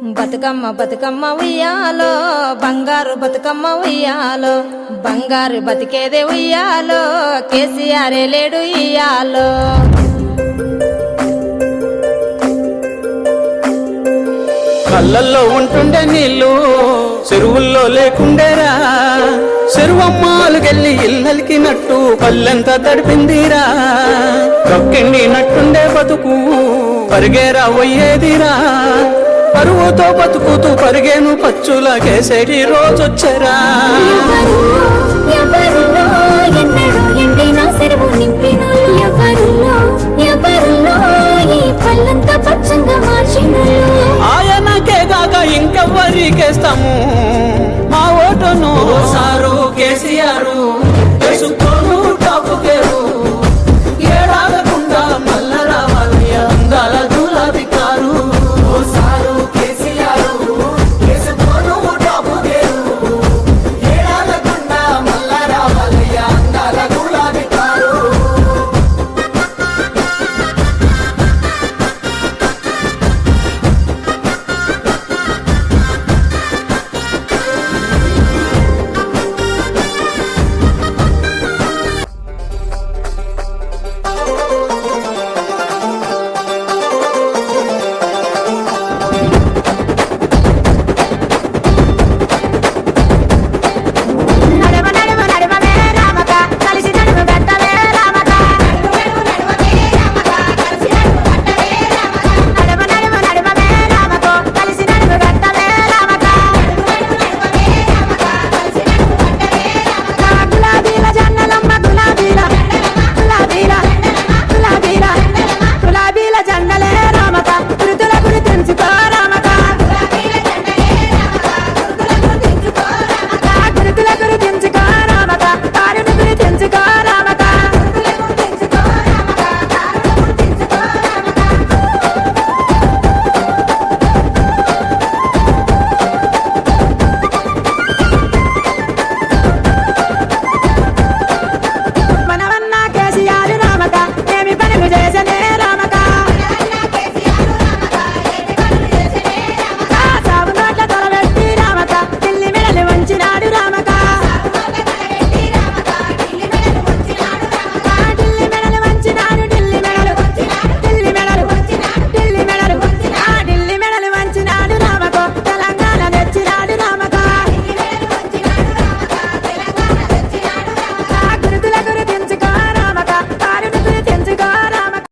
బతుకమ్మ బతుకమ్మ ఉయ్యాలో బంగారు బతుకమ్మ ఉయ్యాలో బంగారు బతికేదే ఉయ్యాలో కేసీఆర్ లేడు ఇయ్యాలో కళ్ళల్లో ఉంటుండే నీళ్ళు చెరువుల్లో లేకుండేరా చెరువమ్మాలుకెళ్ళి ఇల్లలికినట్టు పల్లెంత తడిపిందిరా కక్కిండి నట్టుండే బతుకు పరిగేరా పోయేదిరా పరువుతో బతుకుతూ పరిగేను పచ్చుల కేసేటి రోజొచ్చరా ఆయనకే కాక ఇంకెవ్వరికేస్తాము మా ఓటును సారు కేసీఆర్